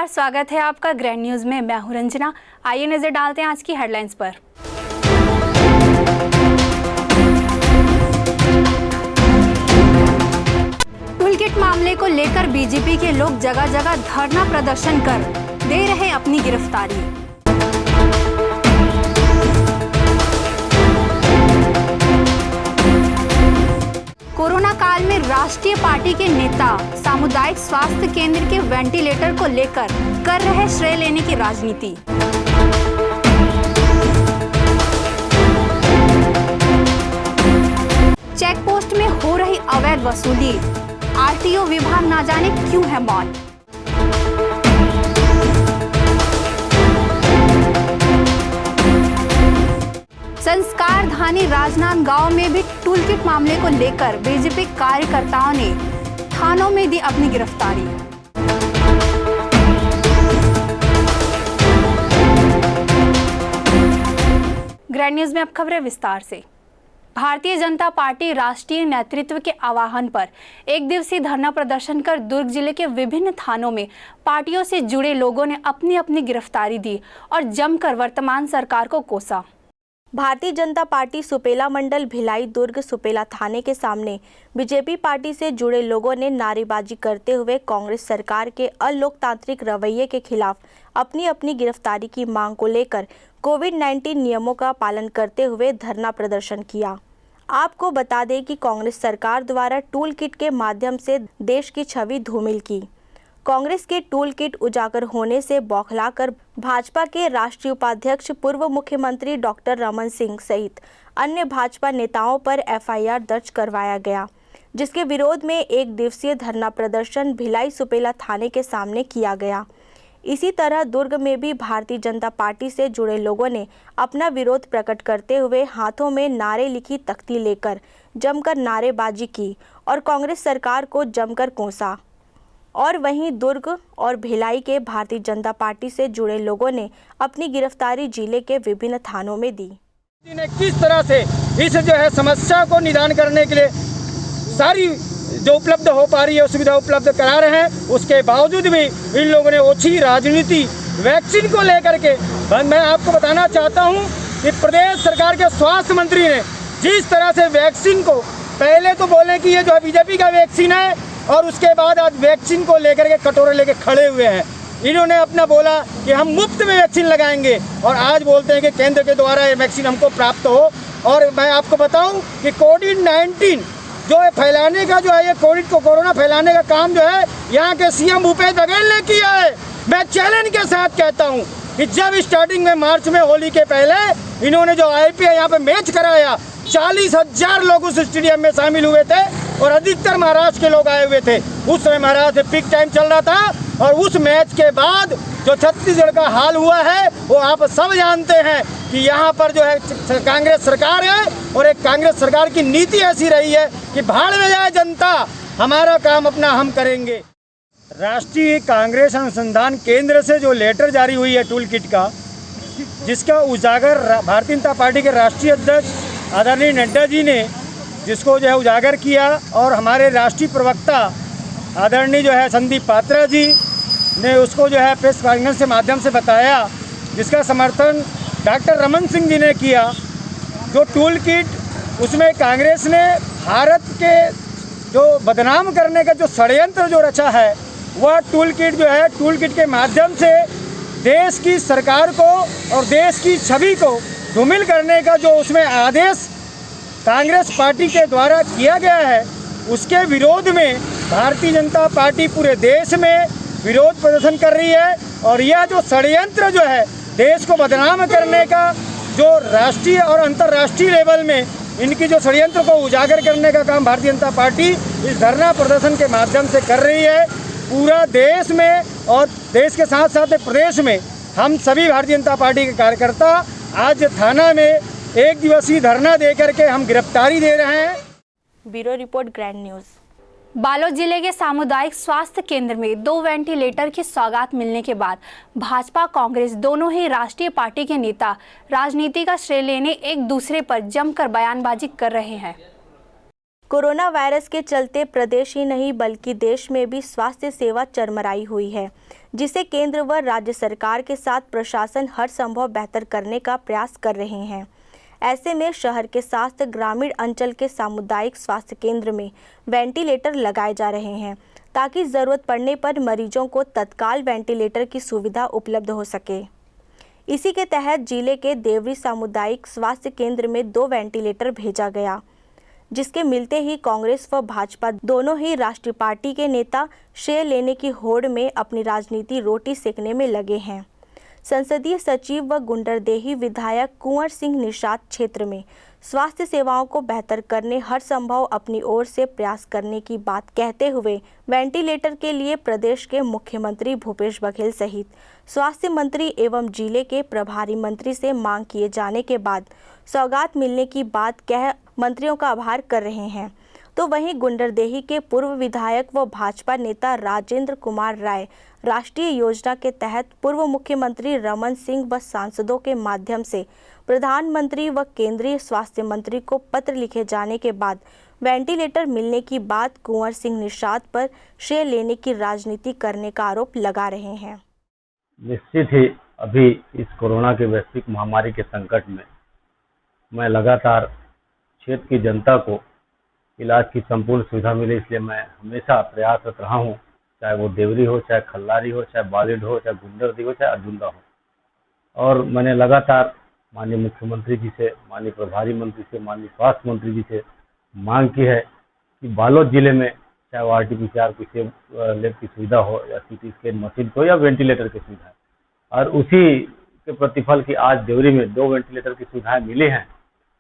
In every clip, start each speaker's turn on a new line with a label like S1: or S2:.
S1: नमस्कार, स्वागत है आपका ग्रैंड न्यूज में। मैं हूं रंजना। आइए नजर डालते हैं आज की हेडलाइंस पर। टूलकिट मामले को लेकर बीजेपी के लोग जगह जगह धरना प्रदर्शन कर दे रहे अपनी गिरफ्तारी। कोरोना काल में राष्ट्रीय पार्टी के नेता सामुदायिक स्वास्थ्य केंद्र के वेंटिलेटर को लेकर कर रहे श्रेय लेने की राजनीति। चेक पोस्ट में हो रही अवैध वसूली, आरटीओ विभाग ना जाने क्यों है मौन। संस्कारधानी राजनांदगांव में भी टूलकिट मामले को लेकर बीजेपी कार्यकर्ताओं ने थानों में दी अपनी गिरफ्तारी। ग्रैंड न्यूज में अब खबरें विस्तार से। भारतीय जनता पार्टी राष्ट्रीय नेतृत्व के आह्वान पर एक दिवसीय धरना प्रदर्शन कर दुर्ग जिले के विभिन्न थानों में पार्टियों से जुड़े लोगों ने अपनी अपनी गिरफ्तारी दी और जमकर वर्तमान सरकार को कोसा।
S2: भारतीय जनता पार्टी सुपेला मंडल भिलाई दुर्ग सुपेला थाने के सामने बीजेपी पार्टी से जुड़े लोगों ने नारेबाजी करते हुए कांग्रेस सरकार के अलोकतांत्रिक रवैये के खिलाफ अपनी अपनी गिरफ्तारी की मांग को लेकर कोविड-19 नियमों का पालन करते हुए धरना प्रदर्शन किया। आपको बता दें कि कांग्रेस सरकार द्वारा टूल किट के माध्यम से देश की छवि धूमिल की। कांग्रेस के टूल किट उजागर होने से बौखलाकर भाजपा के राष्ट्रीय उपाध्यक्ष पूर्व मुख्यमंत्री डॉक्टर रमन सिंह सहित अन्य भाजपा नेताओं पर एफआईआर दर्ज करवाया गया, जिसके विरोध में एक दिवसीय धरना प्रदर्शन भिलाई सुपेला थाने के सामने किया गया। इसी तरह दुर्ग में भी भारतीय जनता पार्टी से जुड़े लोगों ने अपना विरोध प्रकट करते हुए हाथों में नारे लिखी तख्ती लेकर जमकर नारेबाजी की और कांग्रेस सरकार को जमकर कोसा। और वहीं दुर्ग और भिलाई के भारतीय जनता पार्टी से जुड़े लोगों ने अपनी गिरफ्तारी जिले के विभिन्न थानों में दी।
S3: किस तरह से इस समस्या को निदान करने के लिए सारी जो उपलब्ध हो पा रही है सुविधा उपलब्ध करा रहे हैं, उसके बावजूद भी इन लोगों ने ओछी राजनीति वैक्सीन को लेकर के मैं आपको बताना चाहता हूं कि प्रदेश सरकार के स्वास्थ्य मंत्री ने जिस तरह से वैक्सीन को पहले तो बोले कि ये जो बीजेपी का वैक्सीन है और उसके बाद आज वैक्सीन को लेकर के कटोरे लेके खड़े हुए हैं। इन्होंने अपना बोला कि हम मुफ्त में वैक्सीन लगाएंगे और आज बोलते हैं कि केंद्र के द्वारा ये वैक्सीन हमको प्राप्त हो। और मैं आपको बताऊं कि कोविड-19 जो है फैलाने का जो है ये कोरोना फैलाने का काम जो है यहाँ के सीएम भूपेश बघेल ने किया है। मैं चैलेंज के साथ कहता हूँ कि जब स्टार्टिंग में मार्च में होली के पहले इन्होंने जो IPL यहाँ पे मैच कराया, 40,000 लोग उस स्टेडियम में शामिल हुए थे और अधिकतर महाराष्ट्र के लोग आए हुए थे। उस समय महाराष्ट्र में पिक टाइम चल रहा था और उस मैच के बाद जो छत्तीसगढ़ का हाल हुआ है वो आप सब जानते हैं कि यहाँ पर जो है कांग्रेस सरकार है और एक कांग्रेस सरकार की नीति ऐसी रही है कि भाड़ में जाए जनता, हमारा काम अपना हम करेंगे। राष्ट्रीय कांग्रेस अनुसंधान केंद्र से जो लेटर जारी हुई है टूल किट का, जिसका उजागर भारतीय जनता पार्टी के राष्ट्रीय अध्यक्ष आदरणीय नड्डा जी ने जिसको जो है उजागर किया और हमारे राष्ट्रीय प्रवक्ता आदरणीय जो है संदीप पात्रा जी ने उसको जो है प्रेस कॉन्फ्रेंस के माध्यम से बताया, जिसका समर्थन डॉक्टर रमन सिंह जी ने किया। जो टूल किट उसमें कांग्रेस ने भारत के जो बदनाम करने का जो षड्यंत्र जो रचा है वह टूल किट जो है टूल किट के माध्यम से देश की सरकार को और देश की छवि को धूमिल करने का जो उसमें आदेश कांग्रेस पार्टी के द्वारा किया गया है, उसके विरोध में भारतीय जनता पार्टी पूरे देश में विरोध प्रदर्शन कर रही है। और यह जो षड्यंत्र जो है देश को बदनाम करने का जो राष्ट्रीय और अंतर्राष्ट्रीय लेवल में इनकी जो षड्यंत्र को उजागर करने का काम भारतीय जनता पार्टी इस धरना प्रदर्शन के माध्यम से कर रही है। पूरा देश में और देश के साथ साथ प्रदेश में हम सभी भारतीय जनता पार्टी के कार्यकर्ता आज थाना में एक दिवसीय धरना देकर के हम गिरफ्तारी दे रहे हैं।
S2: Bureau report grand news.
S1: Balod जिले के सामुदायिक स्वास्थ्य केंद्र में 2 वेंटिलेटर की सौगात मिलने के बाद भाजपा कांग्रेस दोनों ही राष्ट्रीय पार्टी के नेता राजनीति का श्रेय लेने एक दूसरे पर जमकर बयानबाजी कर रहे हैं।
S2: कोरोना वायरस के चलते प्रदेश ही नहीं बल्कि देश में भी स्वास्थ्य सेवा चरमराई हुई है, जिसे केंद्र व राज्य सरकार के साथ प्रशासन हर संभव बेहतर करने का प्रयास कर रहे हैं। ऐसे में शहर के साथ ग्रामीण अंचल के सामुदायिक स्वास्थ्य केंद्र में वेंटिलेटर लगाए जा रहे हैं ताकि ज़रूरत पड़ने पर मरीजों को तत्काल वेंटिलेटर की सुविधा उपलब्ध हो सके। इसी के तहत जिले के देवरी सामुदायिक स्वास्थ्य केंद्र में 2 वेंटिलेटर भेजा गया, जिसके मिलते ही कांग्रेस व भाजपा दोनों ही राष्ट्रीय पार्टी के नेता शेयर लेने की होड़ में अपनी राजनीति रोटी सेकने में लगे हैं। संसदीय सचिव व गुंडरदेही विधायक कुंवर सिंह निषाद क्षेत्र में स्वास्थ्य सेवाओं को बेहतर करने हर संभव अपनी ओर से प्रयास करने की बात कहते हुए वेंटिलेटर के लिए प्रदेश के मुख्यमंत्री भूपेश बघेल सहित स्वास्थ्य मंत्री एवं जिले के प्रभारी मंत्री से मांग किए जाने के बाद सौगात मिलने की बात कह मंत्रियों का आभार कर रहे हैं। तो वहीं गुंडरदेही के पूर्व विधायक व भाजपा नेता राजेंद्र कुमार राय राष्ट्रीय योजना के तहत पूर्व मुख्यमंत्री रमन सिंह व सांसदों के माध्यम से प्रधानमंत्री व केंद्रीय स्वास्थ्य मंत्री को पत्र लिखे जाने के बाद वेंटिलेटर मिलने की बात कुंवर सिंह निषाद पर श्रेय लेने की राजनीति करने का आरोप लगा रहे हैं।
S4: निश्चित ही अभी इस कोरोना के वैश्विक महामारी के संकट में मैं लगातार क्षेत्र की जनता को इलाज की संपूर्ण सुविधा मिले, इसलिए मैं हमेशा प्रयासरत रहा हूँ, चाहे वो देवरी हो, चाहे खल्लारी हो, चाहे बालिड हो, चाहे गुंडरदी हो, चाहे अर्जुंदा हो। और मैंने लगातार माननीय मुख्यमंत्री जी से, माननीय प्रभारी मंत्री से, माननीय स्वास्थ्य मंत्री जी से मांग की है कि बालोद जिले में चाहे वो RT-PCR की लैब की सुविधा हो या CT स्कैन मशीन हो या वेंटिलेटर की सुविधा, और उसी के प्रतिफल की आज देवरी में 2 वेंटिलेटर की सुविधाएं मिली हैं।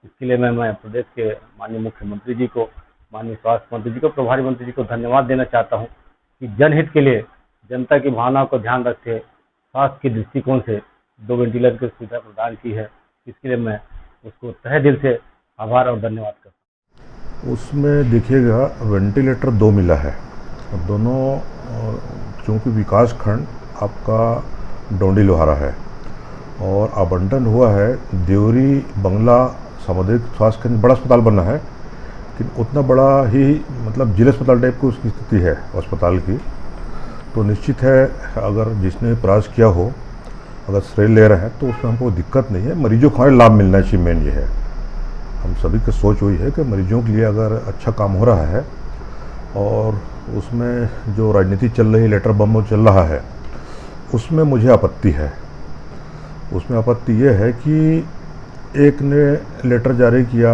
S4: इसके लिए मैं प्रदेश के माननीय मुख्यमंत्री जी को, माननीय स्वास्थ्य मंत्री जी को, प्रभारी मंत्री जी को धन्यवाद देना चाहता हूं कि जनहित के लिए जनता की भावनाओं को ध्यान रखते स्वास्थ्य के दृष्टिकोण से 2 वेंटिलेटर की सुविधा प्रदान की है। इसके लिए मैं उसको तहे दिल से आभार और धन्यवाद करता हूँ।
S5: उसमें देखिएगा वेंटिलेटर 2 मिला है और दोनों चूँकि विकास खंड आपका डोंडी लोहारा है और आवंटन हुआ है देवरी बंगला सामुदायिक स्वास्थ्य केंद्र, बड़ा अस्पताल बनना है कि उतना बड़ा ही मतलब जिला अस्पताल टाइप की उसकी स्थिति है अस्पताल की। तो निश्चित है अगर जिसने प्रयास किया हो अगर श्रेय ले रहे हैं तो उसमें हमको दिक्कत नहीं है। मरीजों को हमारे लाभ मिलना चाहिए, मेन ये है। हम सभी की सोच वही है कि मरीजों के लिए अगर अच्छा काम हो रहा है और उसमें जो राजनीति चल रही, लेटर बम चल रहा है, उसमें मुझे आपत्ति है। उसमें आपत्ति ये है कि एक ने लेटर जारी किया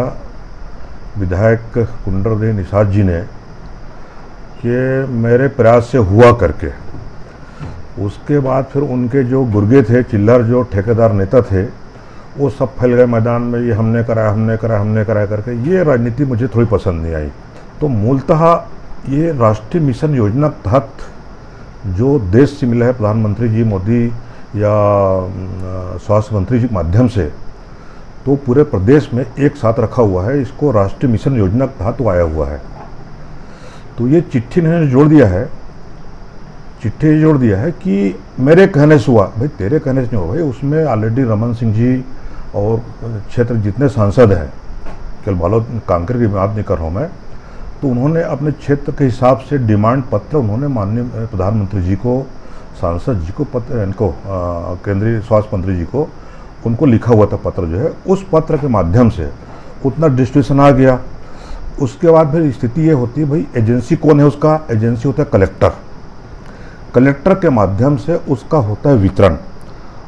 S5: विधायक गुंडरदेही निषाद जी ने कि मेरे प्रयास से हुआ करके, उसके बाद फिर उनके जो गुर्गे थे, चिल्लर जो ठेकेदार नेता थे, वो सब फैल गए मैदान में, ये हमने कराया करके। ये राजनीति मुझे थोड़ी पसंद नहीं आई। तो मूलतः ये राष्ट्रीय मिशन योजना के तहत जो देश से मिला है प्रधानमंत्री जी मोदी या स्वास्थ्य मंत्री जी के माध्यम से, तो पूरे प्रदेश में एक साथ रखा हुआ है। इसको राष्ट्रीय मिशन योजना के तहत आया हुआ है। तो ये चिट्ठी ने जोड़ दिया है कि मेरे कहने से हुआ। भाई तेरे कहने से नहीं हुआ भाई, उसमें ऑलरेडी रमन सिंह जी और क्षेत्र जितने सांसद हैं, केवल बालोद कांकर की बात नहीं कर रहा हूँ मैं, तो उन्होंने अपने क्षेत्र के हिसाब से डिमांड पत्र उन्होंने माननीय प्रधानमंत्री जी को, सांसद जी को, पत्र इनको केंद्रीय स्वास्थ्य मंत्री जी को उनको लिखा हुआ था पत्र जो है। उस पत्र के माध्यम से उतना डिस्ट्रीब्यूशन आ गया। उसके बाद फिर स्थिति ये होती है भाई एजेंसी कौन है, उसका एजेंसी होता है कलेक्टर। कलेक्टर के माध्यम से उसका होता है वितरण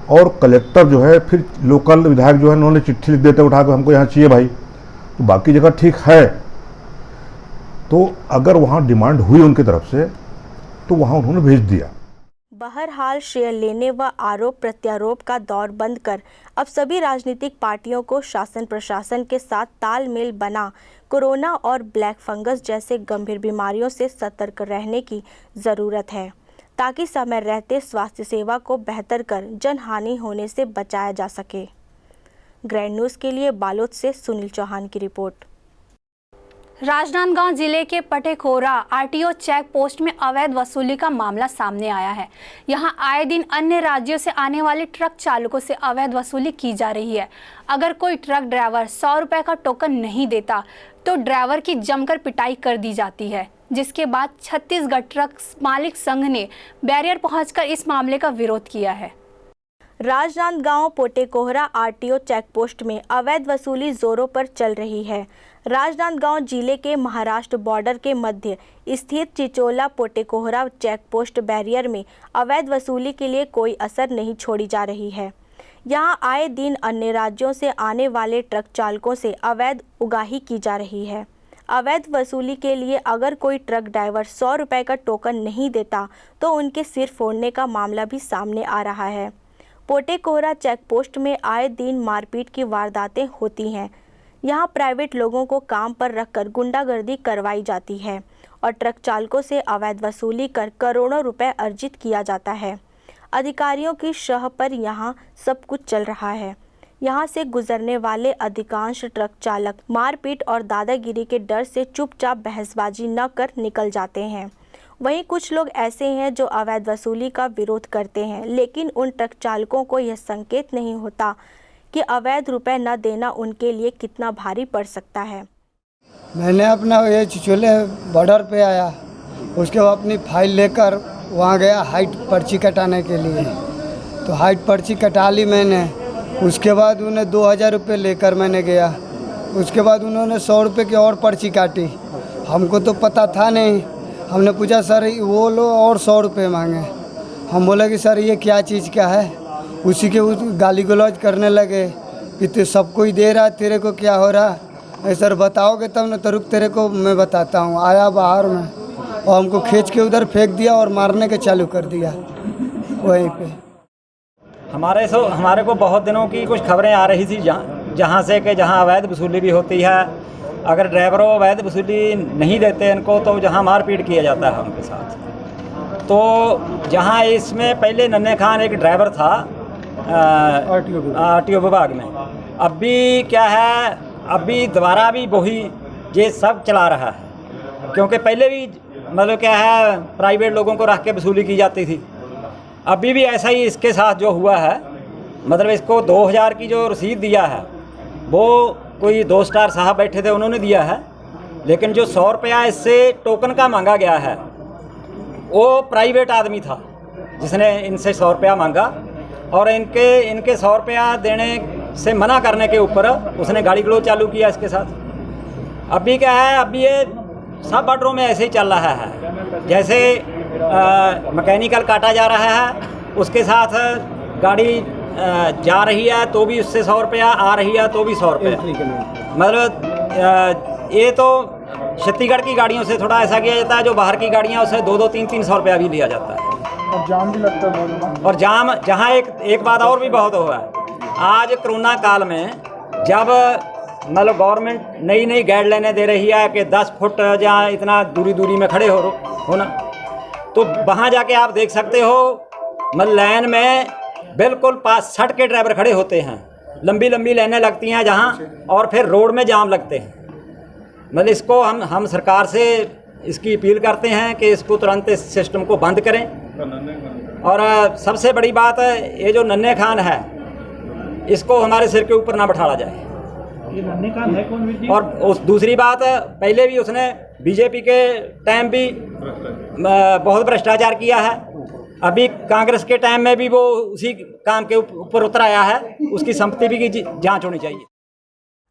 S5: और कलेक्टर जो है फिर लोकल विधायक जो है उन्होंने चिट्ठी लिख देते उठा कर हमको यहाँ चाहिए भाई। तो बाकी जगह ठीक है, तो अगर वहाँ डिमांड हुई उनकी तरफ से तो वहाँ उन्होंने भेज दिया।
S2: बहरहाल शेयर लेने व आरोप प्रत्यारोप का दौर बंद कर अब सभी राजनीतिक पार्टियों को शासन प्रशासन के साथ तालमेल बना कोरोना और ब्लैक फंगस जैसे गंभीर बीमारियों से सतर्क रहने की ज़रूरत है, ताकि समय रहते स्वास्थ्य सेवा को बेहतर कर जनहानि होने से बचाया जा सके। ग्रैंड न्यूज़ के लिए बालोद से सुनील चौहान की रिपोर्ट।
S1: राजनांदगांव जिले के पटेखोरा RTO चेक पोस्ट में अवैध वसूली का मामला सामने आया है। यहां आए दिन अन्य राज्यों से आने वाले ट्रक चालकों से अवैध वसूली की जा रही है। अगर कोई ट्रक ड्राइवर 100 रुपए का टोकन नहीं देता तो ड्राइवर की जमकर पिटाई कर दी जाती है। जिसके बाद छत्तीसगढ़ ट्रक मालिक संघ ने बैरियर पहुंचकर इस मामले का विरोध किया है।
S2: राजनांदगांव पोटेकोहरा आरटीओ चेकपोस्ट में अवैध वसूली जोरों पर चल रही है। राजनांदगांव जिले के महाराष्ट्र बॉर्डर के मध्य स्थित चिचोला पोटेकोहरा चेकपोस्ट बैरियर में अवैध वसूली के लिए कोई असर नहीं छोड़ी जा रही है। यहां आए दिन अन्य राज्यों से आने वाले ट्रक चालकों से अवैध उगाही की जा रही है। अवैध वसूली के लिए अगर कोई ट्रक ड्राइवर 100 रुपये का टोकन नहीं देता तो उनके सिर फोड़ने का मामला भी सामने आ रहा है। पोटेकोहरा चेकपोस्ट में आए दिन मारपीट की वारदातें होती हैं। यहां प्राइवेट लोगों को काम पर रखकर गुंडागर्दी करवाई जाती है और ट्रक चालकों से अवैध वसूली कर करोड़ों रुपए अर्जित किया जाता है। अधिकारियों की शह पर यहां सब कुछ चल रहा है। यहां से गुजरने वाले अधिकांश ट्रक चालक मारपीट और दादागिरी के डर से चुपचाप बहसबाजी न कर निकल जाते हैं। वहीं कुछ लोग ऐसे हैं जो अवैध वसूली का विरोध करते हैं, लेकिन उन ट्रक चालकों को यह संकेत नहीं होता कि अवैध रुपए न देना उनके लिए कितना भारी पड़ सकता है।
S6: मैंने अपना ये चिचोले बॉर्डर पे आया, उसके बाद अपनी फाइल लेकर वहाँ गया हाइट पर्ची कटाने के लिए। तो हाइट पर्ची कटा ली मैंने। उसके बाद उन्हें 2000 रुपये लेकर मैंने गया। उसके बाद उन्होंने 100 रुपये की और पर्ची काटी। हमको तो पता था नहीं। हमने पूछा सर वो लो और 100 रुपये मांगे। हम बोले कि सर ये क्या चीज़ का है। उसी के गाली गलौज करने लगे कि तो सबको ही दे रहा, तेरे को क्या हो रहा है। सर बताओगे तब न, तो रुक तेरे को मैं बताता हूँ। आया बाहर में और हमको खींच के उधर फेंक दिया और मारने के चालू कर दिया वहीं पे।
S7: हमारे को बहुत दिनों की कुछ खबरें आ रही थी जहाँ से कि जहाँ अवैध वसूली भी होती है। अगर ड्राइवरों अवैध वसूली नहीं देते इनको तो जहाँ मारपीट किया जाता है उनके साथ। तो जहाँ इसमें पहले नन्हे खान एक ड्राइवर था आरटीओ विभाग में, अब भी क्या है, अब भी दोबारा भी वही ये सब चला रहा है। क्योंकि पहले भी मतलब क्या है प्राइवेट लोगों को रख के वसूली की जाती थी। अभी भी ऐसा ही इसके साथ जो हुआ है, मतलब इसको 2000 की जो रसीद दिया है वो कोई 2 स्टार साहब बैठे थे उन्होंने दिया है, लेकिन जो 100 रुपया इससे टोकन का मांगा गया है वो प्राइवेट आदमी था जिसने इनसे 100 रुपया मांगा और इनके 100 रुपया देने से मना करने के ऊपर उसने गाड़ी गलौज चालू किया इसके साथ। अभी क्या है, अभी ये सब बॉर्डरों में ऐसे ही चल रहा है। जैसे मैकेनिकल काटा जा रहा है, उसके साथ गाड़ी जा रही है तो भी उससे 100 रुपया, आ रही है तो भी 100 रुपया। मतलब ये तो छत्तीसगढ़ की गाड़ियों से थोड़ा ऐसा किया जाता है, जो बाहर की गाड़ियाँ उससे 2-2, 300 रुपया भी लिया जाता है।
S6: और जाम भी लगता है।
S7: और जाम जहाँ एक बात और भी बहुत हुआ है, आज कोरोना काल में जब मतलब गवर्नमेंट नई गाइडलाइनें दे रही है कि 10 फुट जहाँ इतना दूरी में खड़े हो ना, तो वहाँ जाके आप देख सकते हो मतलब लाइन में बिल्कुल 5-60 के ड्राइवर खड़े होते हैं। लंबी लाइनें लगती हैं जहाँ, और फिर रोड में जाम लगते हैं। मतलब इसको हम सरकार से इसकी अपील करते हैं कि इसको तुरंत इस सिस्टम को बंद करें। और सबसे बड़ी बात है, ये जो नन्हे खान है इसको हमारे सिर के ऊपर ना बैठाया जाए।
S3: ये नन्हे खान है कौन जी?
S7: और उस दूसरी बात, पहले भी उसने बीजेपी के टाइम भी बहुत भ्रष्टाचार किया है। अभी कांग्रेस के टाइम में भी वो उसी काम के ऊपर उतर आया है। उसकी संपत्ति भी की जांच होनी चाहिए।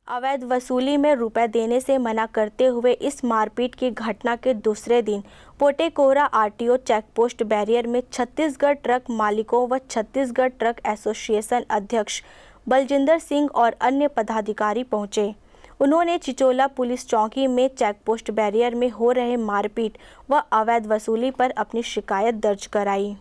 S2: अवैध वसूली में रुपए देने से मना करते हुए इस मारपीट की घटना के दूसरे दिन पोटेकोहरा आरटीओ चेकपोस्ट बैरियर में छत्तीसगढ़ ट्रक मालिकों व छत्तीसगढ़ ट्रक एसोसिएशन अध्यक्ष बलजिंदर सिंह और अन्य पदाधिकारी पहुंचे। उन्होंने चिचोला पुलिस चौकी में चेकपोस्ट बैरियर में हो रहे मारपीट व अवैध वसूली पर अपनी शिकायत दर्ज कराई।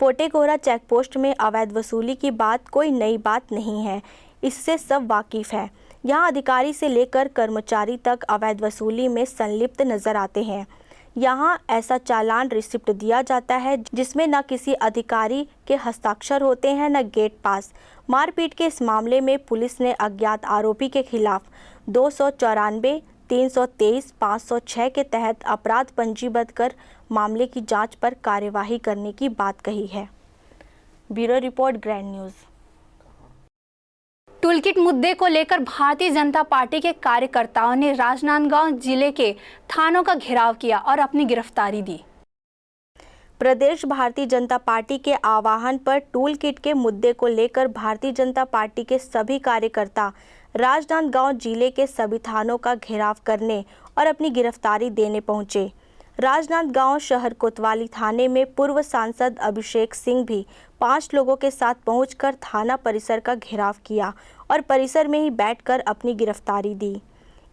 S2: पोटेकोहरा चेकपोस्ट में अवैध वसूली की बात कोई नई बात नहीं है, इससे सब वाकिफ़ है। यहाँ अधिकारी से लेकर कर्मचारी तक अवैध वसूली में संलिप्त नजर आते हैं। यहाँ ऐसा चालान रिसिप्ट दिया जाता है जिसमें न किसी अधिकारी के हस्ताक्षर होते हैं न गेट पास। मारपीट के इस मामले में पुलिस ने अज्ञात आरोपी के खिलाफ 294, 323, 506 के तहत अपराध पंजीबद्ध कर मामले की जांच पर कार्यवाही करने की बात कही है। Bureau report, grand news.
S1: Tool kit मुद्दे को लेकर भारतीय जनता पार्टी के कार्यकर्ताओं ने राजनांदगांव जिले के थानों का घेराव किया और अपनी गिरफ्तारी दी।
S2: प्रदेश भारतीय जनता पार्टी के आह्वान पर टूल किट के मुद्दे को लेकर भारतीय जनता पार्टी के सभी कार्यकर्ता राजनांदगांव जिले के सभी थानों का घेराव करने और अपनी गिरफ्तारी देने पहुंचे। राजनांदगांव शहर कोतवाली थाने में पूर्व सांसद अभिषेक सिंह भी 5 लोगों के साथ पहुंचकर थाना परिसर का घेराव किया और परिसर में ही बैठकर अपनी गिरफ्तारी दी।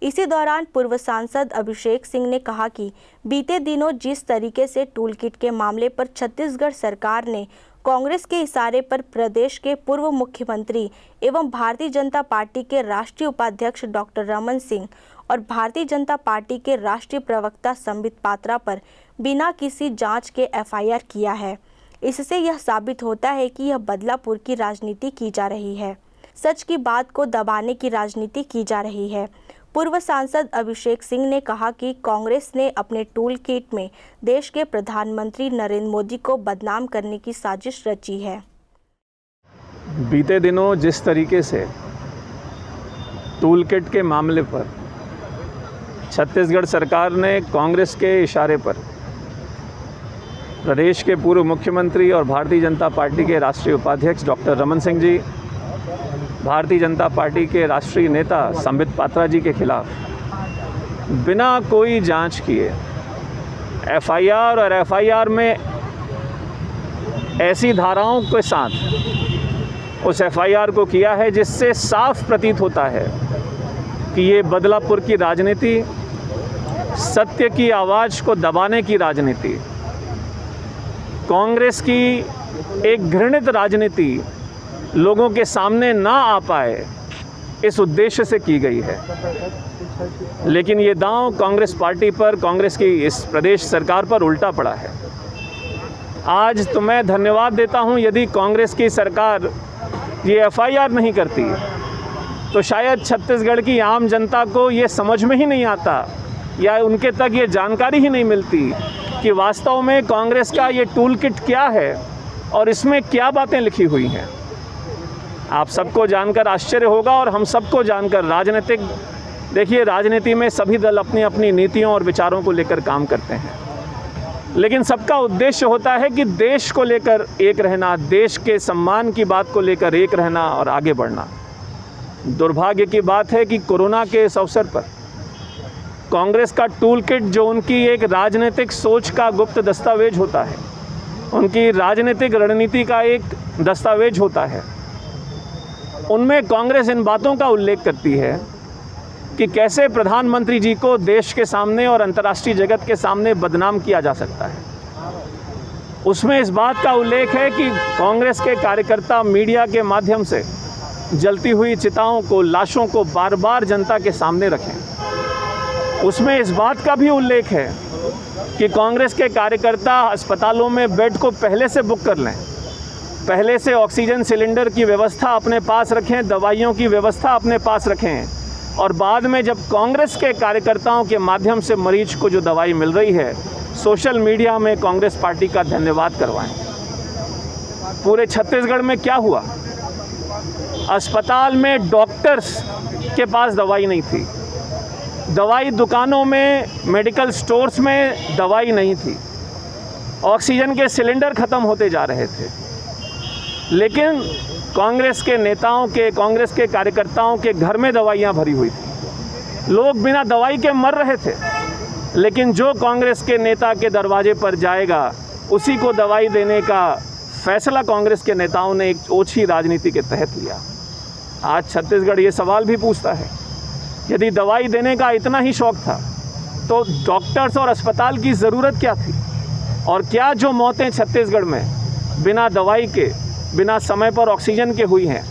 S2: इसी दौरान पूर्व सांसद अभिषेक सिंह ने कहा कि बीते दिनों जिस तरीके से टूल किट के मामले पर छत्तीसगढ़ सरकार ने कांग्रेस के इशारे पर प्रदेश के पूर्व मुख्यमंत्री एवं भारतीय जनता पार्टी के राष्ट्रीय उपाध्यक्ष डॉक्टर रमन सिंह और भारतीय जनता पार्टी के राष्ट्रीय प्रवक्ता संबित पात्रा पर बिना किसी जांच के एफआईआर किया है, इससे यह साबित होता है कि यह बदलापुर की राजनीति की जा रही है। सच की बात को दबाने की राजनीति की जा रही है। पूर्व सांसद अभिषेक सिंह ने कहा कि कांग्रेस ने अपने टूल किट में देश के प्रधानमंत्री नरेंद्र मोदी को बदनाम करने की साजिश रची है।
S8: बीते दिनों जिस तरीके से टूल किट के मामले पर छत्तीसगढ़ सरकार ने कांग्रेस के इशारे पर प्रदेश के पूर्व मुख्यमंत्री और भारतीय जनता पार्टी के राष्ट्रीय उपाध्यक्ष डॉक्टर रमन सिंह जी, भारतीय जनता पार्टी के राष्ट्रीय नेता संबित पात्रा जी के खिलाफ बिना कोई जांच किए एफआईआर और एफआईआर में ऐसी धाराओं के साथ उस एफआईआर को किया है जिससे साफ प्रतीत होता है कि ये बदलापुर की राजनीति, सत्य की आवाज़ को दबाने की राजनीति, कांग्रेस की एक घृणित राजनीति लोगों के सामने ना आ पाए, इस उद्देश्य से की गई है। लेकिन ये दांव कांग्रेस पार्टी पर, कांग्रेस की इस प्रदेश सरकार पर उल्टा पड़ा है। आज तो मैं धन्यवाद देता हूं, यदि कांग्रेस की सरकार ये एफआईआर नहीं करती तो शायद छत्तीसगढ़ की आम जनता को ये समझ में ही नहीं आता या उनके तक ये जानकारी ही नहीं मिलती कि वास्तव में कांग्रेस का ये टूल किट क्या है और इसमें क्या बातें लिखी हुई हैं। आप सबको जानकर आश्चर्य होगा और हम सबको जानकर देखिए राजनीति में सभी दल अपनी अपनी नीतियों और विचारों को लेकर काम करते हैं, लेकिन सबका उद्देश्य होता है कि देश को लेकर एक रहना, देश के सम्मान की बात को लेकर एक रहना और आगे बढ़ना। दुर्भाग्य की बात है कि कोरोना के इस अवसर पर कांग्रेस का टूल किट, जो उनकी एक राजनीतिक सोच का गुप्त दस्तावेज होता है, उनकी राजनीतिक रणनीति का एक दस्तावेज होता है, उनमें कांग्रेस इन बातों का उल्लेख करती है कि कैसे प्रधानमंत्री जी को देश के सामने और अंतर्राष्ट्रीय जगत के सामने बदनाम किया जा सकता है। उसमें इस बात का उल्लेख है कि कांग्रेस के कार्यकर्ता मीडिया के माध्यम से जलती हुई चिताओं को, लाशों को बार बार जनता के सामने रखें। उसमें इस बात का भी उल्लेख है कि कांग्रेस के कार्यकर्ता अस्पतालों में बेड को पहले से बुक कर लें, पहले से ऑक्सीजन सिलेंडर की व्यवस्था अपने पास रखें, दवाइयों की व्यवस्था अपने पास रखें और बाद में जब कांग्रेस के कार्यकर्ताओं के माध्यम से मरीज को जो दवाई मिल रही है, सोशल मीडिया में कांग्रेस पार्टी का धन्यवाद करवाएं। पूरे छत्तीसगढ़ में क्या हुआ? अस्पताल में डॉक्टर्स के पास दवाई नहीं थी, दवाई दुकानों में, मेडिकल स्टोर्स में दवाई नहीं थी, ऑक्सीजन के सिलेंडर ख़त्म होते जा रहे थे, लेकिन कांग्रेस के नेताओं के, कांग्रेस के कार्यकर्ताओं के घर में दवाइयाँ भरी हुई थी। लोग बिना दवाई के मर रहे थे, लेकिन जो कांग्रेस के नेता के दरवाजे पर जाएगा उसी को दवाई देने का फैसला कांग्रेस के नेताओं ने एक ओछी राजनीति के तहत लिया। आज छत्तीसगढ़ ये सवाल भी पूछता है, यदि दवाई देने का इतना ही शौक था तो डॉक्टर्स और अस्पताल की ज़रूरत क्या थी? और क्या जो मौतें छत्तीसगढ़ में बिना दवाई के, बिना समय पर ऑक्सीजन के हुई हैं,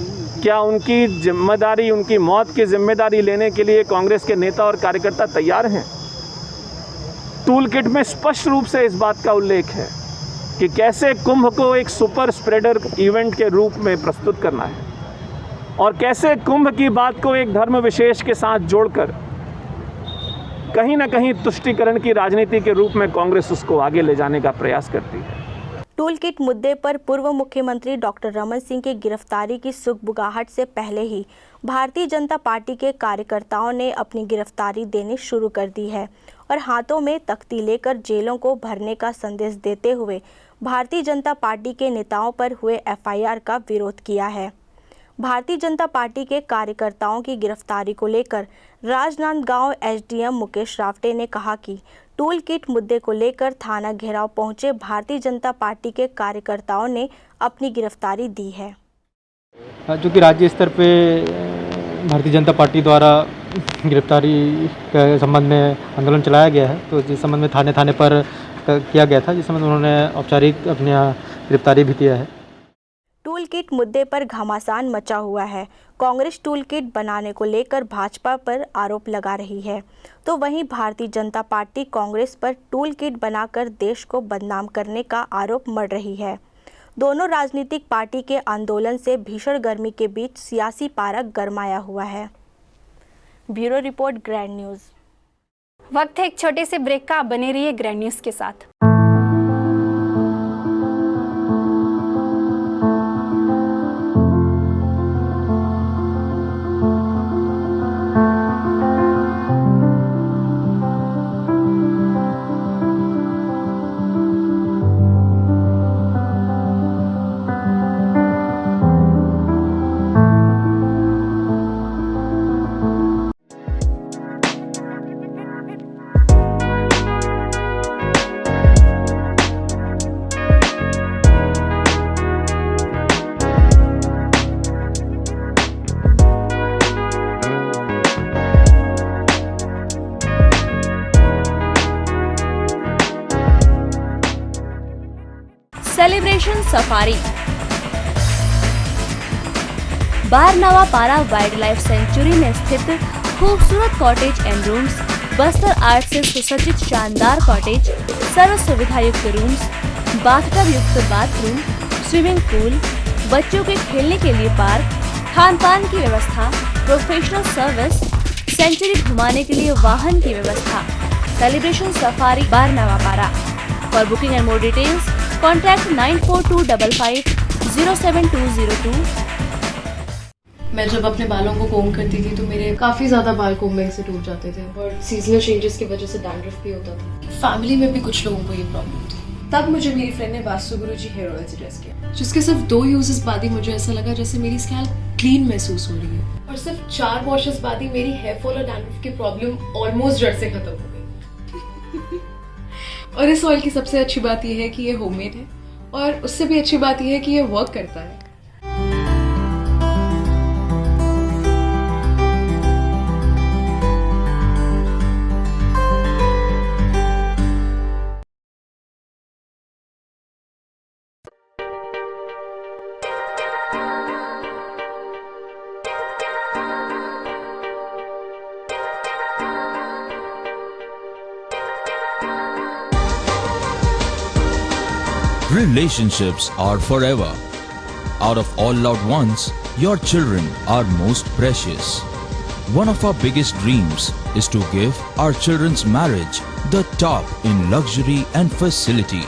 S8: क्या उनकी जिम्मेदारी, उनकी मौत की जिम्मेदारी लेने के लिए कांग्रेस के नेता और कार्यकर्ता तैयार हैं? टूल किट में स्पष्ट रूप से इस बात का उल्लेख है कि कैसे कुंभ को एक सुपर स्प्रेडर इवेंट के रूप में प्रस्तुत करना है और कैसे कुंभ की बात को एक धर्म विशेष के साथ जोड़कर कहीं ना कहीं तुष्टीकरण की राजनीति के रूप में कांग्रेस उसको आगे ले जाने का प्रयास करती है।
S2: टूल किट मुद्दे पर पूर्व मुख्यमंत्री डॉक्टर रमन सिंह की गिरफ्तारी की सुगबुगाहट से पहले ही भारतीय जनता पार्टी के कार्यकर्ताओं ने अपनी गिरफ्तारी देनी शुरू कर दी है और हाथों में तख्ती लेकर जेलों को भरने का संदेश देते हुए भारतीय जनता पार्टी के नेताओं पर हुए एफआईआर का विरोध किया है। भारतीय जनता पार्टी के कार्यकर्ताओं की गिरफ्तारी को लेकर राजनांदगांव एसडीएम मुकेश रावटे ने कहा कि टूल किट मुद्दे को लेकर थाना घेराव पहुंचे भारतीय जनता पार्टी के कार्यकर्ताओं ने अपनी गिरफ्तारी दी है।
S9: जो कि राज्य स्तर पे भारतीय जनता पार्टी द्वारा गिरफ्तारी के संबंध में आंदोलन चलाया गया है, तो जिस संबंध में थाने पर किया गया था, जिस संबंध में उन्होंने औपचारिक अपनी गिरफ्तारी भी किया है।
S2: टूल किट मुद्दे पर घमासान मचा हुआ है। कांग्रेस टूल किट बनाने को लेकर भाजपा पर आरोप लगा रही है, तो वहीं भारतीय जनता पार्टी कांग्रेस पर टूल किट बनाकर देश को बदनाम करने का आरोप मढ़ रही है। दोनों राजनीतिक पार्टी के आंदोलन से भीषण गर्मी के बीच सियासी पारा गरमाया हुआ है। Bureau report, grand news.
S1: वक्त है एक छोटे से ब्रेक का, बने रहिए ग्रैंड न्यूज़ के साथ।
S10: सेलिब्रेशन सफारी बारनावा पारा वाइल्ड लाइफ सेंचुरी में स्थित खूबसूरत cottage and rooms, Bastar art से सुसज्जित शानदार कॉटेज, सर्व सुविधा युक्त रूम्स, बाथटब युक्त बाथरूम, स्विमिंग पूल, बच्चों के खेलने के लिए पार्क, खान पान की व्यवस्था, प्रोफेशनल सर्विस, सेंचुरी घुमाने के लिए वाहन की व्यवस्था। सेलिब्रेशन सफारी बारनावा पारा। For booking and more details contact 942255070202।
S11: मैं जब अपने बालों को कोम करती थी तो मेरे काफ़ी ज़्यादा बाल कोम्बिंग से टूट जाते थे और सीजनल चेंजेस की वजह से डैंड्रफ भी होता था। फैमिली में भी कुछ लोगों को ये प्रॉब्लम थी। तब मुझे मेरी फ्रेंड ने वास्तु गुरुजी हेयर ऑयल सजेस्ट किया, जिसके सिर्फ 2 यूजेस बाद ही मुझे ऐसा लगा जैसे मेरी स्कैल्प क्लीन महसूस हो रही है और सिर्फ 4 वॉशेस बाद ही मेरी हेयर फॉल और डैंड्रफ की प्रॉब्लम ऑलमोस्ट जड़ से खत्म हो गई। और इस ऑयल की सबसे अच्छी बात यह है कि ये होममेड है और उससे भी अच्छी बात यह है कि ये वर्क करता है।
S12: Relationships are forever. Out of all loved ones, your children are most precious. One of our biggest dreams is to give our children's marriage the top in luxury and facility.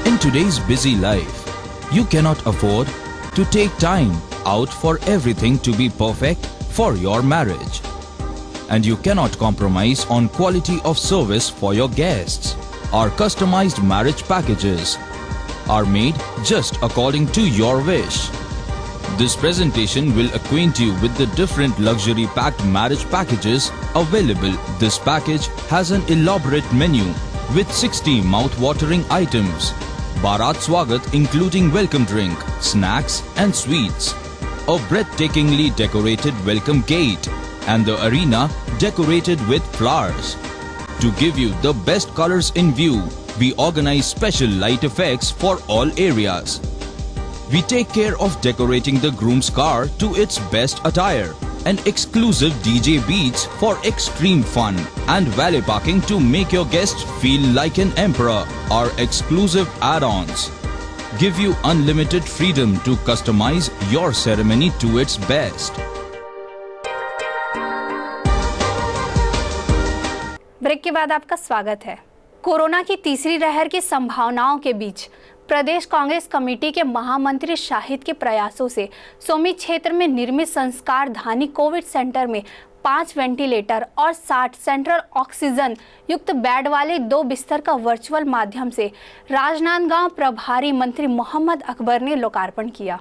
S12: In today's busy life, you cannot afford to take time out for everything to be perfect for your marriage. And you cannot compromise on quality of service for your guests. Our customized marriage packages are made just according to your wish. This presentation will acquaint you with the different luxury packed marriage packages available. This package has an elaborate menu with 60 mouth-watering items. Bharat Swagat including welcome drink, snacks and sweets, a breathtakingly decorated welcome gate and the arena decorated with flowers. To give you the best colors in view, we organize special light effects for all areas. We take care of decorating the groom's car to its best attire and exclusive DJ beats for extreme fun and valet parking to make your guests feel like an emperor. Our exclusive add-ons. give you unlimited freedom to customize your ceremony to its best.
S1: Break के बाद आपका स्वागत है। Corona की तीसरी लहर की संभावनाओं के बीच प्रदेश कांग्रेस कमेटी के महामंत्री शाहिद के प्रयासों से सोमी क्षेत्र में निर्मित संस्कार धानी कोविड सेंटर में 5 वेंटिलेटर और 60 सेंट्रल ऑक्सीजन युक्त बेड वाले 2 बिस्तर का वर्चुअल माध्यम से राजनांदगांव प्रभारी मंत्री मोहम्मद अकबर ने लोकार्पण किया।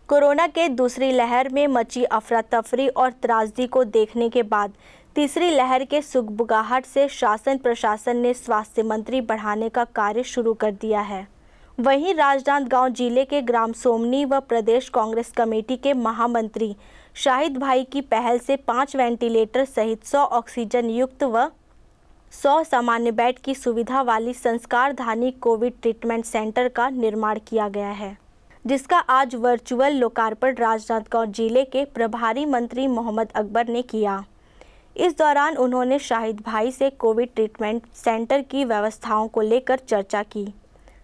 S2: कोरोना के दूसरी लहर में मची अफरा तफरी और त्रासदी को देखने के बाद तीसरी लहर के सुगबुगाहट से शासन प्रशासन ने स्वास्थ्य मंत्री बढ़ाने का कार्य शुरू कर दिया है। वहीं राजनांदगांव जिले के ग्राम सोमनी व प्रदेश कांग्रेस कमेटी के महामंत्री शाहिद भाई की पहल से 5 वेंटिलेटर सहित 100 ऑक्सीजन युक्त व 100 सामान्य बेड की सुविधा वाली संस्कार धानी कोविड ट्रीटमेंट सेंटर का निर्माण किया गया है, जिसका आज वर्चुअल लोकार्पण राजनांदगांव जिले के प्रभारी मंत्री मोहम्मद अकबर ने किया। इस दौरान उन्होंने शाहिद भाई से कोविड ट्रीटमेंट सेंटर की व्यवस्थाओं को लेकर चर्चा की।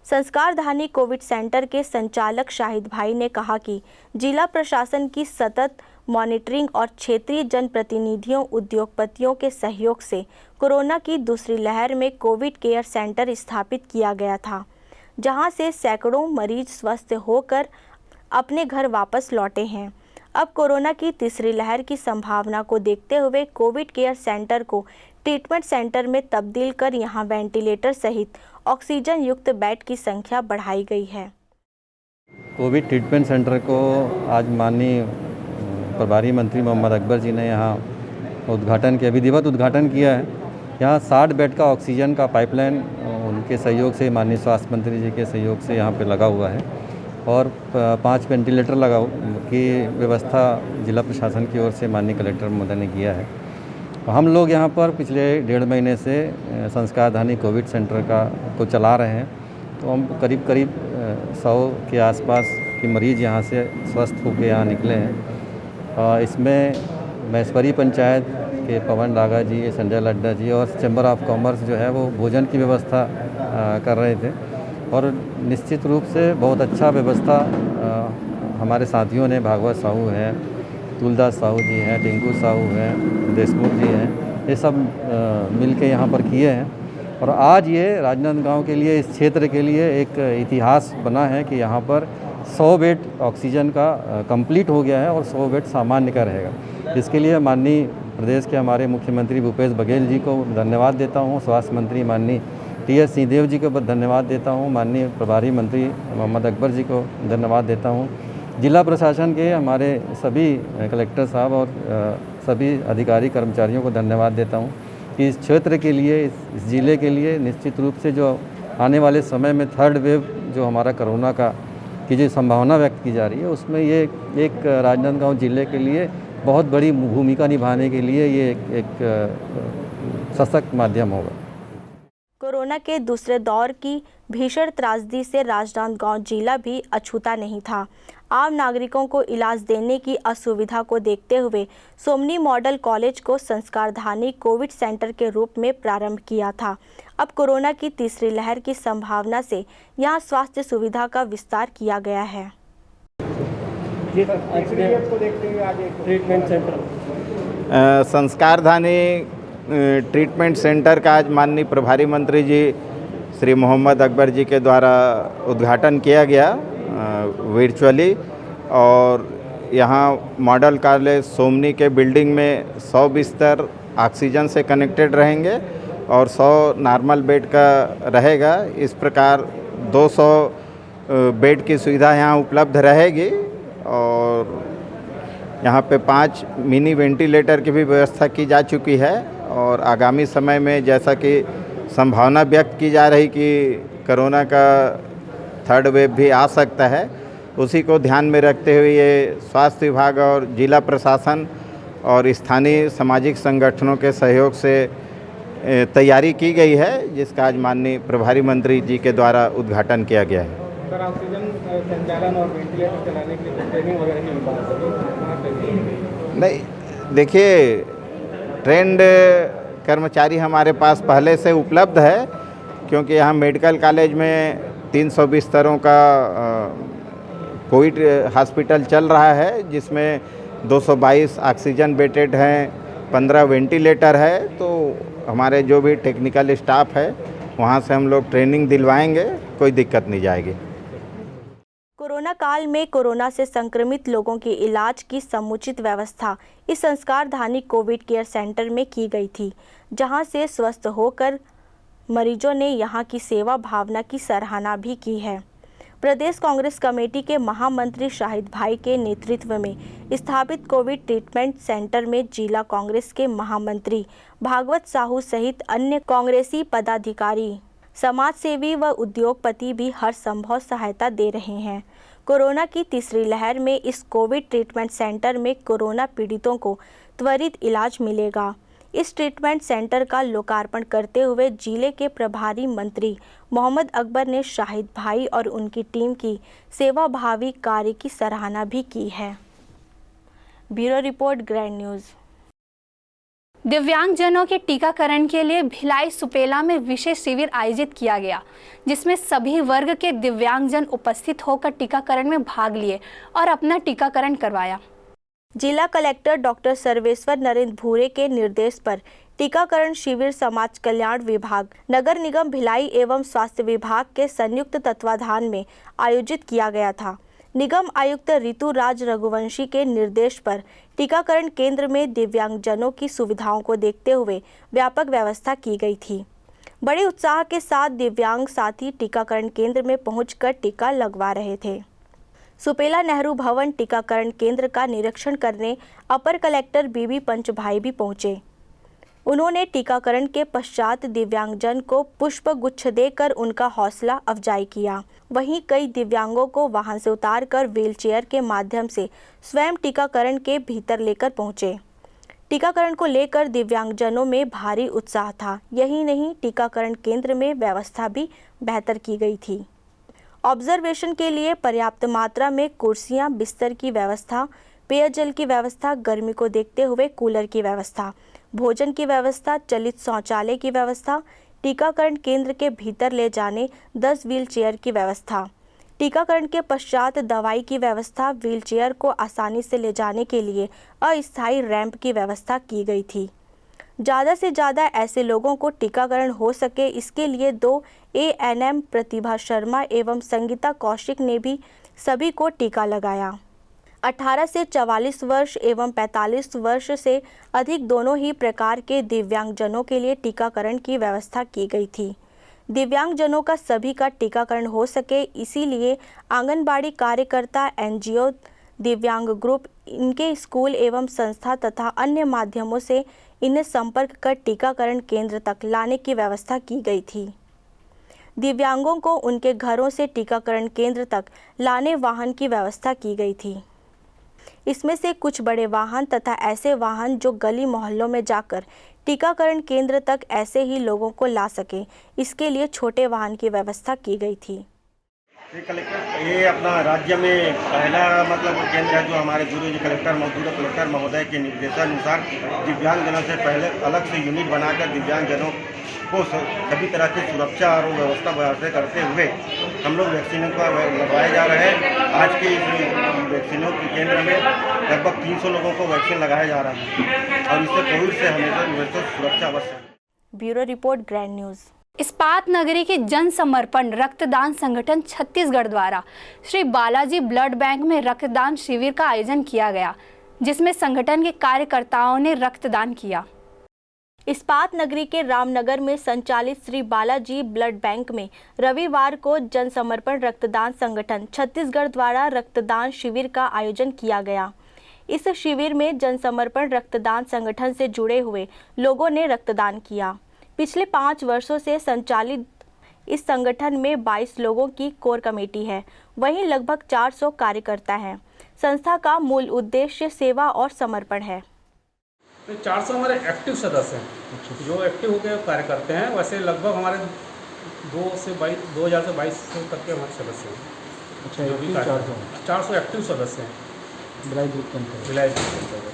S2: संस्कार धानी कोविड सेंटर के संचालक शाहिद भाई ने कहा कि जिला प्रशासन की सतत मॉनिटरिंग और क्षेत्रीय जनप्रतिनिधियों उद्योगपतियों के सहयोग से कोरोना की दूसरी लहर में कोविड केयर सेंटर स्थापित किया गया था, जहां से सैकड़ों मरीज स्वस्थ होकर अपने घर वापस लौटे हैं। अब कोरोना की तीसरी लहर की संभावना को देखते हुए कोविड केयर सेंटर को ट्रीटमेंट सेंटर में तब्दील कर यहां वेंटिलेटर सहित ऑक्सीजन युक्त बेड की संख्या बढ़ाई गई है।
S13: कोविड ट्रीटमेंट सेंटर को आज माननीय प्रभारी मंत्री मोहम्मद अकबर जी ने यहाँ उद्घाटन किया, विधिवत उद्घाटन किया है। यहाँ 60 बेड का ऑक्सीजन का पाइपलाइन उनके सहयोग से, माननीय स्वास्थ्य मंत्री जी के सहयोग से यहाँ पे लगा हुआ है और 5 वेंटिलेटर की व्यवस्था जिला प्रशासन की ओर से माननीय कलेक्टर महोदय ने किया है। हम लोग यहाँ पर पिछले 1.5 महीने से संस्कार धानी कोविड सेंटर को चला रहे हैं, तो हम करीब 100 के आसपास के मरीज़ यहाँ से स्वस्थ होकर यहाँ निकले हैं। इसमें महेश्वरी पंचायत के पवन डागा जी, संजय लड्डा जी और चैम्बर ऑफ कॉमर्स जो है वो भोजन की व्यवस्था कर रहे थे और निश्चित रूप से बहुत अच्छा व्यवस्था हमारे साथियों ने, भागवत साहू हैं, तुलदास साहू जी हैं, टिंकू साहू हैं, देशमुख जी हैं, ये सब मिल के यहाँ पर किए हैं। और आज ये राजनांदगांव के लिए, इस क्षेत्र के लिए एक इतिहास बना है कि यहाँ पर 100 बेड ऑक्सीजन का कंप्लीट हो गया है और 100 बेड सामान्य का रहेगा। इसके लिए माननीय प्रदेश के हमारे मुख्यमंत्री भूपेश बघेल जी को धन्यवाद देता हूँ, स्वास्थ्य मंत्री माननीय टी.एस. सिंहदेव जी को धन्यवाद देता हूँ, माननीय प्रभारी मंत्री मोहम्मद अकबर जी को धन्यवाद देता हूँ, जिला प्रशासन के हमारे सभी कलेक्टर साहब और सभी अधिकारी कर्मचारियों को धन्यवाद देता हूँ कि इस क्षेत्र के लिए, इस ज़िले के लिए निश्चित रूप से जो आने वाले समय में 3rd वेव जो हमारा कोरोना की जो संभावना व्यक्त की जा रही है, उसमें ये एक राजनांदगांव ज़िले के लिए बहुत बड़ी भूमिका निभाने के लिए ये एक सशक्त माध्यम होगा।
S2: कोरोना के दूसरे दौर की भीषण त्रासदी से राजनांदगांव जिला भी अछूता नहीं था। आम नागरिकों को इलाज देने की असुविधा को देखते हुए सोमनी मॉडल कॉलेज को संस्कार धानी कोविड सेंटर के रूप में प्रारंभ किया था। अब कोरोना की तीसरी लहर की संभावना से यहां स्वास्थ्य सुविधा का विस्तार किया गया है।
S14: संस्कार धानी ट्रीटमेंट सेंटर का आज माननीय प्रभारी मंत्री जी श्री मोहम्मद अकबर जी के द्वारा उद्घाटन किया गया वर्चुअली। और यहाँ मॉडल कॉलेज सोमनी के बिल्डिंग में 100 बिस्तर ऑक्सीजन से कनेक्टेड रहेंगे और 100 नॉर्मल बेड का रहेगा। इस प्रकार 200 बेड की सुविधा यहाँ उपलब्ध रहेगी और यहाँ पे 5 मिनी वेंटिलेटर की भी व्यवस्था की जा चुकी है। और आगामी समय में जैसा कि संभावना व्यक्त की जा रही कि कोरोना का 3rd वेव भी आ सकता है, उसी को ध्यान में रखते हुए ये स्वास्थ्य विभाग और जिला प्रशासन और स्थानीय सामाजिक संगठनों के सहयोग से तैयारी की गई है, जिसका आज माननीय प्रभारी मंत्री जी के द्वारा उद्घाटन किया गया है।
S3: सर, ऑक्सीजन संचालन और वेंटिलेटर चलाने के लिए ट्रेनिंग वगैरह की
S14: नहीं, देखिए ट्रेंड कर्मचारी हमारे पास पहले से उपलब्ध है, क्योंकि यहाँ मेडिकल कॉलेज में 300 बिस्तरों का कोविड हॉस्पिटल चल रहा है, जिसमें 222 ऑक्सीजन बेडेड हैं, 15 वेंटिलेटर है। तो हमारे जो भी टेक्निकल स्टाफ है वहाँ से हम लोग ट्रेनिंग दिलवाएंगे, कोई दिक्कत नहीं जाएगी।
S2: कोरोना काल में कोरोना से संक्रमित लोगों के इलाज की समुचित व्यवस्था इस संस्कारधानी कोविड केयर सेंटर में की गई थी, जहां से स्वस्थ होकर मरीजों ने यहां की सेवा भावना की सराहना भी की है। प्रदेश कांग्रेस कमेटी के महामंत्री शाहिद भाई के नेतृत्व में स्थापित कोविड ट्रीटमेंट सेंटर में जिला कांग्रेस के महामंत्री भागवत साहू सहित अन्य कांग्रेसी पदाधिकारी, समाजसेवी व उद्योगपति भी हर संभव सहायता दे रहे हैं। कोरोना की तीसरी लहर में इस कोविड ट्रीटमेंट सेंटर में कोरोना पीड़ितों को त्वरित इलाज मिलेगा। इस ट्रीटमेंट सेंटर का लोकार्पण करते हुए जिले के प्रभारी मंत्री मोहम्मद अकबर ने शाहिद भाई और उनकी टीम की सेवाभावी कार्य की सराहना भी की है। Bureau report, grand news.
S1: दिव्यांगजनों के टीकाकरण के लिए भिलाई सुपेला में विशेष शिविर आयोजित किया गया, जिसमें सभी वर्ग के दिव्यांगजन उपस्थित होकर टीकाकरण में भाग लिए और अपना टीकाकरण करवाया।
S2: जिला कलेक्टर डॉक्टर सर्वेश्वर नरेंद्र भूरे के निर्देश पर टीकाकरण शिविर समाज कल्याण विभाग, नगर निगम भिलाई एवं स्वास्थ्य विभाग के संयुक्त तत्वाधान में आयोजित किया गया था। निगम आयुक्त ऋतु राज रघुवंशी के निर्देश पर टीकाकरण केंद्र में दिव्यांगजनों की सुविधाओं को देखते हुए व्यापक व्यवस्था की गई थी। बड़े उत्साह के साथ दिव्यांग साथी टीकाकरण केंद्र में पहुंचकर टीका लगवा रहे थे। सुपेला नेहरू भवन टीकाकरण केंद्र का निरीक्षण करने अपर कलेक्टर बीबी पंचभाई भी पहुंचे। उन्होंने टीकाकरण के पश्चात दिव्यांगजन को पुष्प गुच्छ देकर उनका हौसला अफजाई किया। वहीं कई दिव्यांगों को वाहन से उतारकर व्हीलचेयर के माध्यम से स्वयं टीकाकरण के भीतर लेकर पहुंचे। टीकाकरण को लेकर दिव्यांगजनों में भारी उत्साह था। यही नहीं, टीकाकरण केंद्र में व्यवस्था भी बेहतर की गई थी। ऑब्जर्वेशन के लिए पर्याप्त मात्रा में कुर्सियां, बिस्तर की व्यवस्था, पेयजल की व्यवस्था, गर्मी को देखते हुए कूलर की व्यवस्था, भोजन की व्यवस्था, चलित शौचालय की व्यवस्था, टीकाकरण केंद्र के भीतर ले जाने 10 व्हीलचेयर की व्यवस्था, टीकाकरण के पश्चात दवाई की व्यवस्था, व्हीलचेयर को आसानी से ले जाने के लिए अस्थायी रैंप की व्यवस्था की गई थी। ज़्यादा से ज़्यादा ऐसे लोगों को टीकाकरण हो सके, इसके लिए 2 ANM प्रतिभा शर्मा एवं संगीता कौशिक ने भी सभी को टीका लगाया। 18 से 44 वर्ष एवं 45 वर्ष से अधिक दोनों ही प्रकार के दिव्यांगजनों के लिए टीकाकरण की व्यवस्था की गई थी। दिव्यांगजनों का सभी का टीकाकरण हो सके, इसीलिए आंगनबाड़ी कार्यकर्ता, NGO, दिव्यांग ग्रुप, इनके स्कूल एवं संस्था तथा अन्य माध्यमों से इन्हें संपर्क कर टीकाकरण केंद्र तक लाने की व्यवस्था की गई थी। दिव्यांगों को उनके घरों से टीकाकरण केंद्र तक लाने वाहन की व्यवस्था की गई थी। इसमें से कुछ बड़े वाहन तथा ऐसे वाहन जो गली मोहल्लों में जाकर टीकाकरण केंद्र तक ऐसे ही लोगों को ला सके, इसके लिए छोटे वाहन की व्यवस्था की गई थी।
S15: ये अपना राज्य में पहला केंद्र है जो हमारे गुरु कलेक्टर मौजूदा कलेक्टर महोदय के निर्देशानुसार दिव्यांगजनों से पहले अलग से यूनिट बनाकर दिव्यांगजनों को सभी तरह की सुरक्षा और व्यवस्था करते हुए हम लोग वैक्सीनों का लगवाए जा रहे हैं। आज के इस वैक्सीनों के केंद्र में लगभग 300 लोगों को वैक्सीन लगाया जा रहा है और इससे कोविड से हमेशा सुरक्षा अवश्य है।
S2: Bureau report, grand news.
S1: इस्पात नगरी के जन समर्पण रक्तदान संगठन छत्तीसगढ़ द्वारा श्री बालाजी ब्लड बैंक में रक्तदान शिविर का आयोजन किया गया, जिसमें संगठन के कार्यकर्ताओं ने रक्तदान किया।
S2: इस्पात नगरी के रामनगर में संचालित श्री बालाजी ब्लड बैंक में रविवार को जन समर्पण रक्तदान संगठन छत्तीसगढ़ द्वारा रक्तदान शिविर का आयोजन किया गया। इस शिविर में जन समर्पण रक्तदान संगठन से जुड़े हुए लोगों ने रक्तदान किया। पिछले 5 वर्षों से संचालित इस संगठन में 22 लोगों की कोर कमेटी है, वहीं लगभग 400 कार्यकर्ता हैं। संस्था का मूल उद्देश्य सेवा और समर्पण है।
S16: तो 400 हमारे एक्टिव सदस्य हैं, जो एक्टिव होकर कार्य करते हैं। वैसे लगभग हमारे 2000 से 22 तक के हमारे सदस्य हैं। अच्छा, जो भी 400 एक्टिव सदस्य हैं भिलाई ग्रुप के अंतर्गत।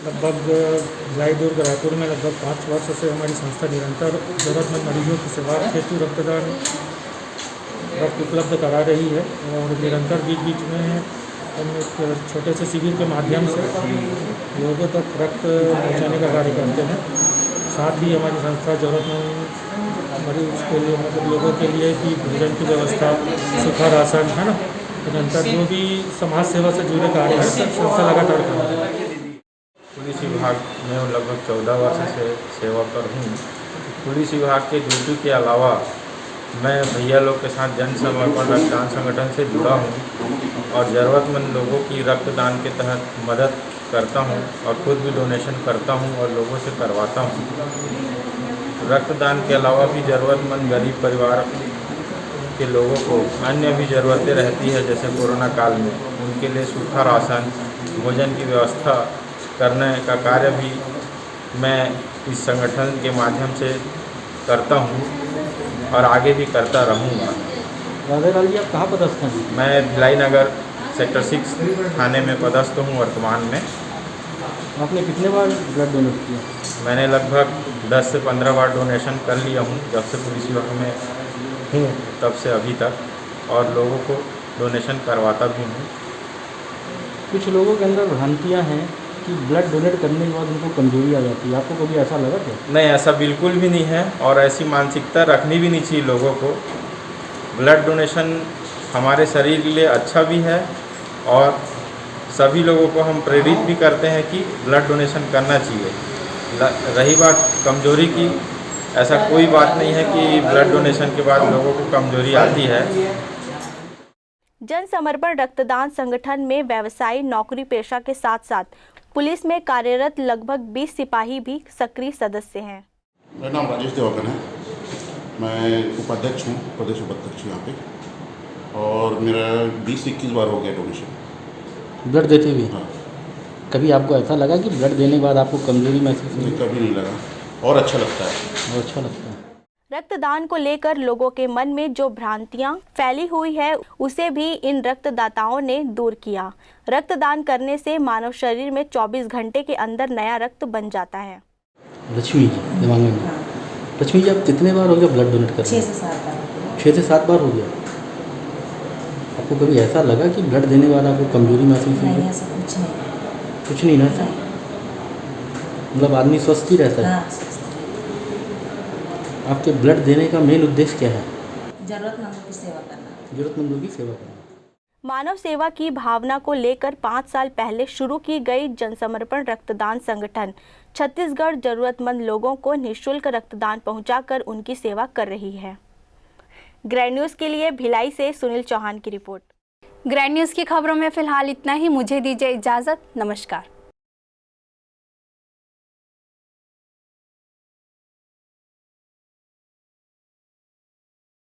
S17: लगभग भिलाई दुर्ग रायपुर में लगभग 5 वर्ष से हमारी संस्था निरंतर ज़रूरतमंद मरीजों की सेवा हेतु रक्त उपलब्ध करा रही है और निरंतर बीच बीच में हम एक छोटे से शिविर के माध्यम से लोगों तक रक्त पहुँचाने का कार्य करते हैं। साथ ही हमारी संस्था ज़रूरतमंद मरीज के लिए मतलब लोगों के लिए भी भोजन की व्यवस्था, सूखा राशन है ना, निरंतर जो भी समाज सेवा से जुड़े कार्य हैं संस्था लगातार कर रही है।
S18: पुलिस विभाग में लगभग 14 वर्ष से सेवा कर हूँ। पुलिस विभाग के ड्यूटी के अलावा मैं भैया लोग के साथ जन समर्पण रक्तदान संगठन से जुड़ा हूँ और ज़रूरतमंद लोगों की रक्तदान के तहत मदद करता हूँ और खुद भी डोनेशन करता हूँ और लोगों से करवाता हूँ। रक्तदान के अलावा भी ज़रूरतमंद गरीब परिवार के लोगों को अन्य भी ज़रूरतें रहती है, जैसे कोरोना काल में उनके लिए सूखा राशन, भोजन की व्यवस्था करने का कार्य भी मैं इस संगठन के माध्यम से करता हूँ और आगे भी करता रहूँगा।
S9: राधेलाल जी, आप कहाँ पदस्थ हैं?
S18: मैं भिलाई नगर सेक्टर 6 थाने में पदस्थ हूँ वर्तमान में।
S9: आपने कितने बार ब्लड डोनेट किया?
S18: मैंने लगभग 10 से 15 बार डोनेशन कर लिया हूँ जब से पुलिस विभाग में हूँ तब से अभी तक, और लोगों को डोनेशन करवाता भी हूँ।
S9: कुछ लोगों के अंदर भ्रांतियाँ हैं कि ब्लड डोनेट करने के बाद उनको कमजोरी आ जाती है, आपको कभी ऐसा लगा क्या?
S18: नहीं, ऐसा बिल्कुल भी नहीं है और ऐसी मानसिकता रखनी भी नहीं चाहिए लोगों को। ब्लड डोनेशन हमारे शरीर के लिए अच्छा भी है और सभी लोगों को हम प्रेरित भी करते हैं कि ब्लड डोनेशन करना चाहिए। रही बात कमजोरी की, ऐसा कोई बात नहीं है कि ब्लड डोनेशन के बाद लोगों को कमजोरी आती है।
S2: जन समर्पण रक्तदान संगठन में व्यवसायी, नौकरी पेशा के साथ साथ पुलिस में कार्यरत लगभग 20 सिपाही भी सक्रिय सदस्य हैं।
S19: मेरा नाम राजेश देवागन है, मैं उपाध्यक्ष हूँ, प्रदेश उपाध्यक्ष यहाँ पे, और मेरा 20-21 बार हो गया डोनेशन
S9: ब्लड देते हुए।
S19: हाँ।
S9: कभी आपको ऐसा लगा कि ब्लड देने के बाद आपको कमजोरी महसूस हुई?
S19: नहीं, कभी नहीं लगा और अच्छा लगता है।
S9: और अच्छा लगता है।
S2: रक्तदान को लेकर लोगों के मन में जो भ्रांतियां फैली हुई है उसे भी इन रक्तदाताओं ने दूर किया। रक्तदान करने से मानव शरीर में 24 घंटे के अंदर नया रक्त बन जाता है।
S9: लक्ष्मी जी, दिमाग में लक्ष्मी जी, आप कितने बार हो गया ब्लड डोनेट करने?
S20: 6 से 7 बार।
S9: 6 से 7 बार हो गया। आपको कभी ऐसा लगा कि ब्लड देने के बाद आपको कमजोरी महसूस हुई?
S20: नहीं, ऐसा कुछ नहीं।
S9: कुछ नहीं ना? मतलब आदमी स्वस्थ ही रहता है?
S20: हाँ।
S9: आपके ब्लड देने का मेन उद्देश्य क्या है?
S20: जरूरतमंदों की सेवा करना।
S9: जरूरतमंदों की सेवा करना।
S2: मानव सेवा की भावना को लेकर 5 साल पहले शुरू की गई जनसमर्पण रक्तदान संगठन छत्तीसगढ़ जरूरतमंद लोगों को निःशुल्क रक्तदान पहुंचाकर उनकी सेवा कर रही है। ग्रैंड न्यूज़ के लिए भिलाई से सुनील चौहान की रिपोर्ट।
S1: ग्रैंड न्यूज़ की खबरों में फिलहाल इतना ही। मुझे दीजिए इजाज़त। नमस्कार।